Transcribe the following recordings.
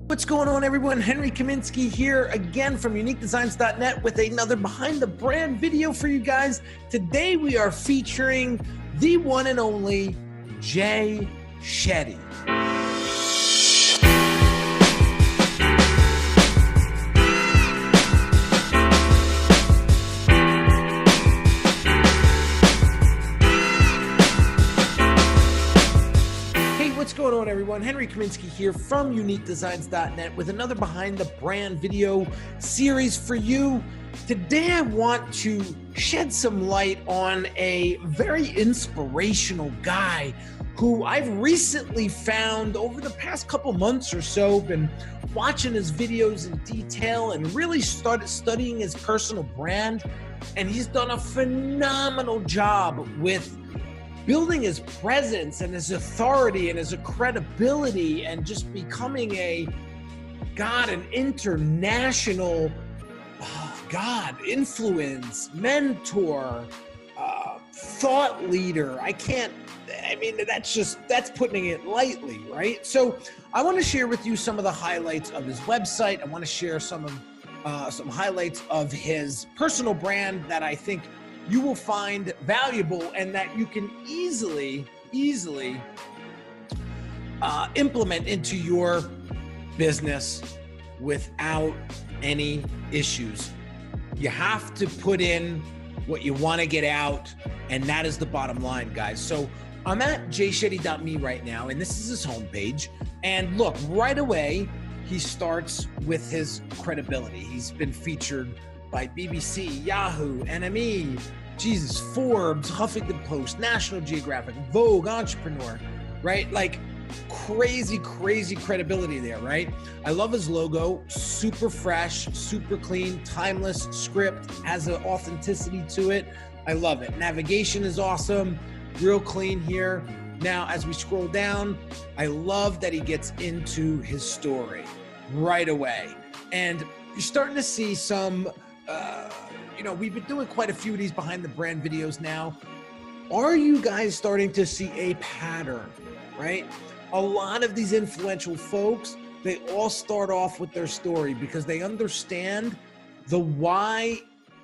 What's going on, everyone? Henry Kaminski here again from uniquedesignz.net with another behind the brand video for you guys. Today we are featuring the one and only Shetty. What's going on, everyone? Henry Kaminski here from uniquedesignz.net with another behind the brand video series for you. Today I want to shed some light on a very inspirational guy who I've recently found over the past couple months or so, been watching his videos in detail and really started studying his personal brand. And he's done a phenomenal job with building his presence and his authority and his credibility and just becoming an international, influence, mentor, thought leader. That's putting it lightly, right? So I want to share with you some of the highlights of his website. I want to share some highlights of his personal brand that I think you will find valuable and that you can easily implement into your business without any issues. You have to put in what you want to get out, and that is the bottom line, guys. So I'm at jshetty.me right now, and this is his homepage. And look, right away, he starts with his credibility. He's been featured by BBC, Yahoo, NME, Forbes, Huffington Post, National Geographic, Vogue, Entrepreneur, right? Like crazy credibility there, right? I love his logo, super fresh, super clean, timeless script, has an authenticity to it. I love it. Navigation is awesome, real clean here. Now, as we scroll down, I love that he gets into his story right away. And you're starting to see some, we've been doing quite a few of these behind the brand videos now. Are you guys starting to see a pattern, right? A lot of these influential folks, they all start off with their story because they understand the why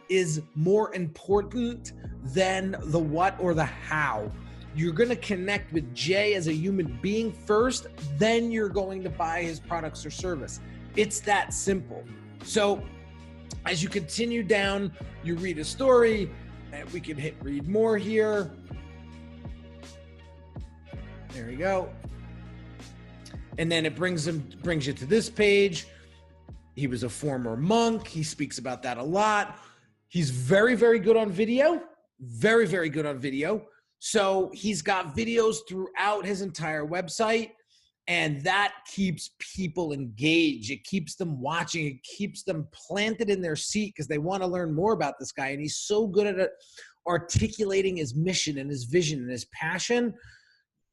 is more important than the what or the how. You're going to connect with Jay as a human being first, then you're going to buy his products or service. It's that simple. So as you continue down, you read a story, and we can hit read more here. There we go. And then it brings you to this page. He was a former monk. He speaks about that a lot. He's very good on video. Very good on video. So he's got videos throughout his entire website. And that keeps people engaged. It keeps them watching. It keeps them planted in their seat because they want to learn more about this guy. And he's so good at articulating his mission and his vision and his passion.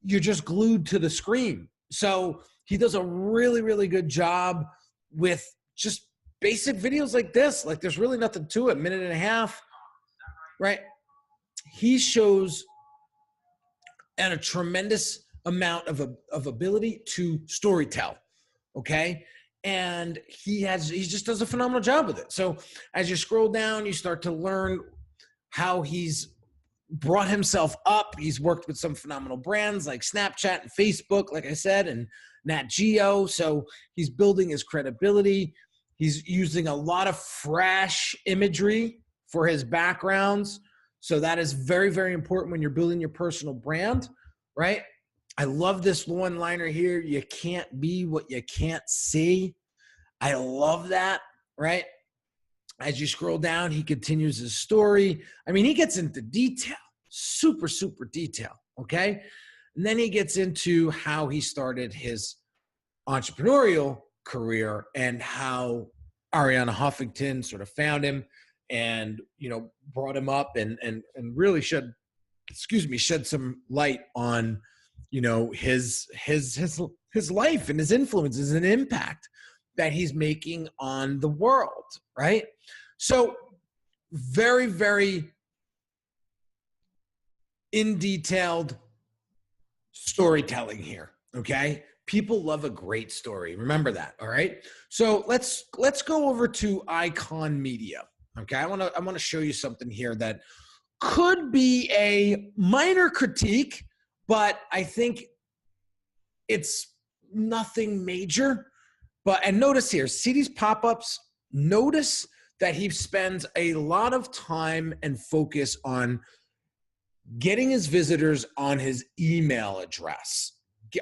You're just glued to the screen. So he does a really good job with just basic videos like this. Like there's really nothing to it, minute and a half, right? He shows at a tremendous amount of ability to storytell, okay? And he just does a phenomenal job with it. So as you scroll down, you start to learn how he's brought himself up. He's worked with some phenomenal brands like Snapchat and Facebook, like I said, and Nat Geo. So he's building his credibility. He's using a lot of fresh imagery for his backgrounds. So that is very important when you're building your personal brand, right? I love this one-liner here. You can't be what you can't see. I love that, right? As you scroll down, he continues his story. I mean, he gets into detail, super detail, okay? And then he gets into how he started his entrepreneurial career and how Arianna Huffington sort of found him and, brought him up and really shed some light on his life and his influences and impact that he's making on the world, right? So very in detailed storytelling here, okay? People love a great story. Remember that. All right. So let's go over to Icon Media. Okay. I want to show you something here that could be a minor critique, but I think it's nothing major. And notice here, see these pop-ups? Notice that he spends a lot of time and focus on getting his visitors on his email address.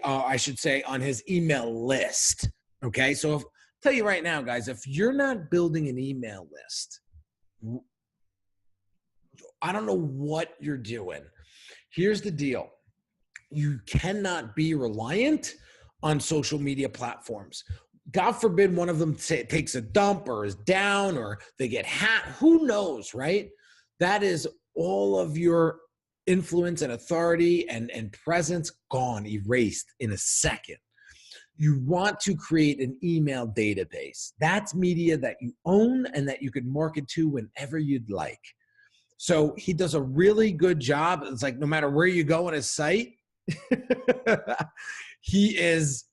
I should say on his email list. Okay. So I'll tell you right now, guys, if you're not building an email list, I don't know what you're doing. Here's the deal. You cannot be reliant on social media platforms. God forbid one of them takes a dump or is down or they get hacked. Who knows, right? That is all of your influence and authority and presence gone, erased in a second. You want to create an email database. That's media that you own and that you can market to whenever you'd like. So he does a really good job. It's like no matter where you go on his site, he is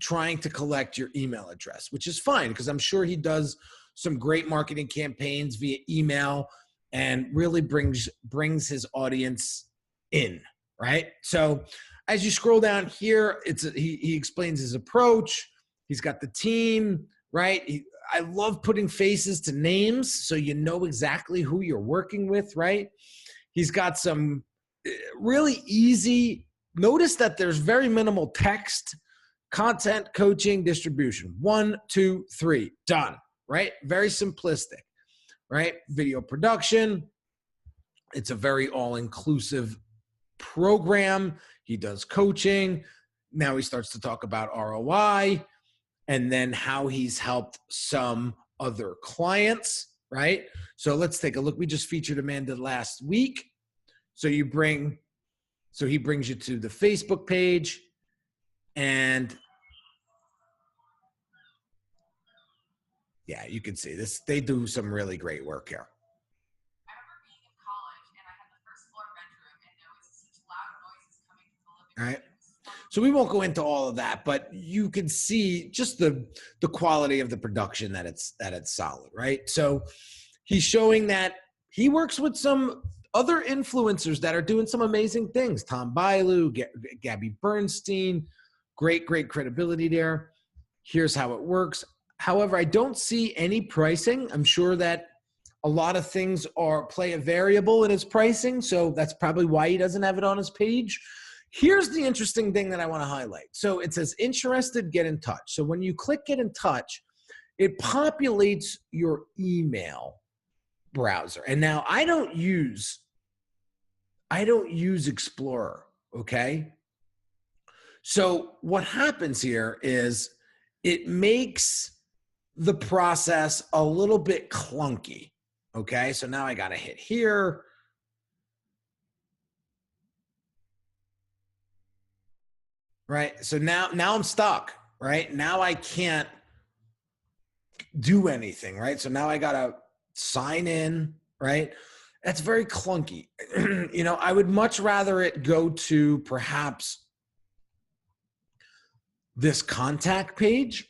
trying to collect your email address, which is fine because I'm sure he does some great marketing campaigns via email and really brings his audience in, right? So as you scroll down here, he explains his approach. He's got the team, right? I love putting faces to names so you know exactly who you're working with, right? He's got some really easy, notice that there's very minimal text, content, coaching, distribution. 1, 2, 3, done, right? Very simplistic, right? Video production. It's a very all-inclusive program. He does coaching. Now he starts to talk about ROI and then how he's helped some other clients, right? So let's take a look. We just featured Amanda last week. So he brings you to the Facebook page and yeah, you can see this. They do some really great work here. I remember being in college and I had the first floor bedroom and there was such loud noises coming from the living room. All right. So we won't go into all of that, but you can see just the quality of the production that it's solid, right? So he's showing that he works with some other influencers that are doing some amazing things. Tom Bialu, Gabby Bernstein, great credibility there. Here's how it works. However, I don't see any pricing. I'm sure that a lot of things play a variable in his pricing, so that's probably why he doesn't have it on his page. Here's the interesting thing that I want to highlight. So it says interested, get in touch. So when you click get in touch, it populates your email browser. And now I don't use Explorer, okay? So what happens here is it makes the process a little bit clunky, okay? So now I got to hit here. Right? So now I'm stuck, right? Now I can't do anything, right? So now I got to sign in, right? That's very clunky. You know, I would much rather it go to perhaps this contact page.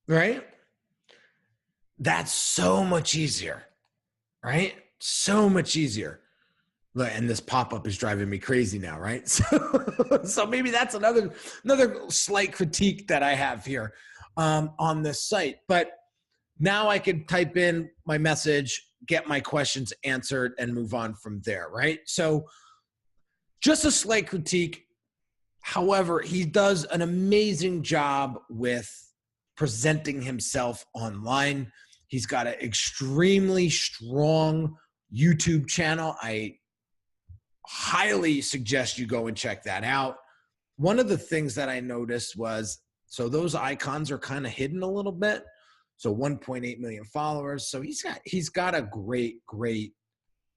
Right? That's so much easier, right? So much easier. And this pop-up is driving me crazy now, right? So maybe that's another slight critique that I have here on this site. But now I can type in my message, get my questions answered, and move on from there, right? So just a slight critique. However, he does an amazing job with presenting himself online. He's got an extremely strong YouTube channel. I highly suggest you go and check that out. One of the things that I noticed was, so those icons are kind of hidden a little bit. So 1.8 million followers. So he's got a great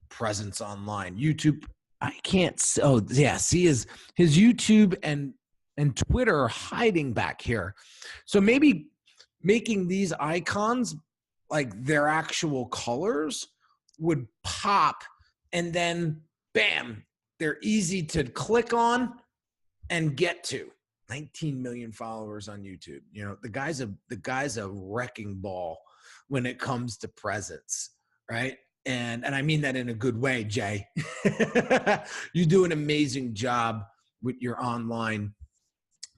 presence online. YouTube, I can't, oh yeah, see his YouTube and Twitter are hiding back here. So maybe making these icons like their actual colors would pop, and then bam, they're easy to click on and get to. 19 million followers on YouTube. You know, the guy's a wrecking ball when it comes to presence, right? And I mean that in a good way, Jay. You do an amazing job with your online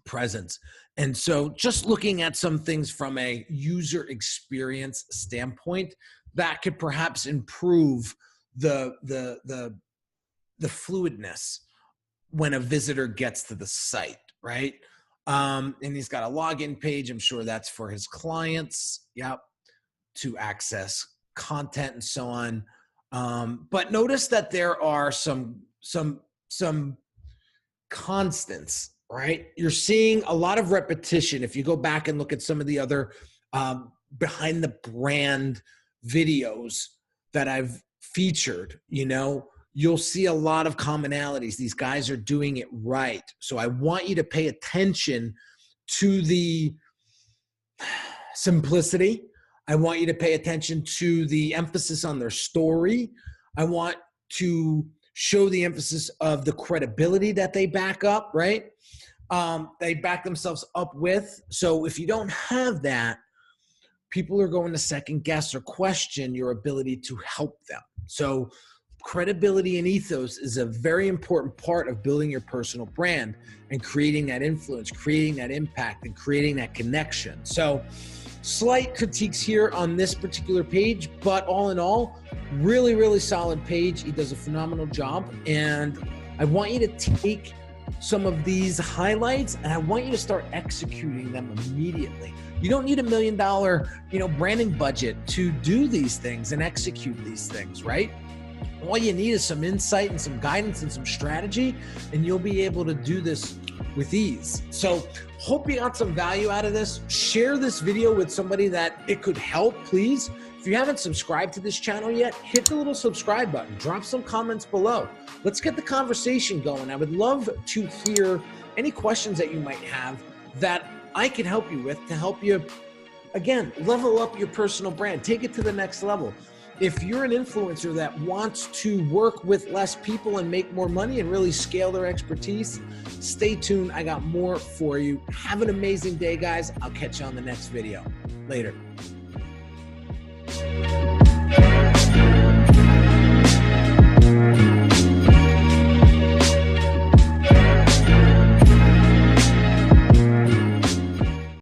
presence. And so just looking at some things from a user experience standpoint that could perhaps improve the fluidness when a visitor gets to the site, right? And he's got a login page. I'm sure that's for his clients. Yep. To access content and so on. But notice that there are some constants, right? You're seeing a lot of repetition. If you go back and look at some of the other behind the brand videos that I've featured, you know, you'll see a lot of commonalities. These guys are doing it right. So I want you to pay attention to the simplicity. I want you to pay attention to the emphasis on their story. I want to show the emphasis of the credibility that they back up, right? They back themselves up with. So if you don't have that, people are going to second guess or question your ability to help them. So credibility and ethos is a very important part of building your personal brand and creating that influence, creating that impact, and creating that connection. So slight critiques here on this particular page, but all in all, really, really solid page. He does a phenomenal job. And I want you to take some of these highlights and I want you to start executing them immediately. You don't need $1 million, branding budget to do these things and execute these things, right? All you need is some insight and some guidance and some strategy, and you'll be able to do this with ease. So hope you got some value out of this. Share this video with somebody that it could help, please. If you haven't subscribed to this channel yet, hit the little subscribe button. Drop some comments below. Let's get the conversation going. I would love to hear any questions that you might have that I can help you with to help you, again, level up your personal brand. Take it to the next level. If you're an influencer that wants to work with less people and make more money and really scale their expertise, stay tuned. I got more for you. Have an amazing day, guys. I'll catch you on the next video. Later.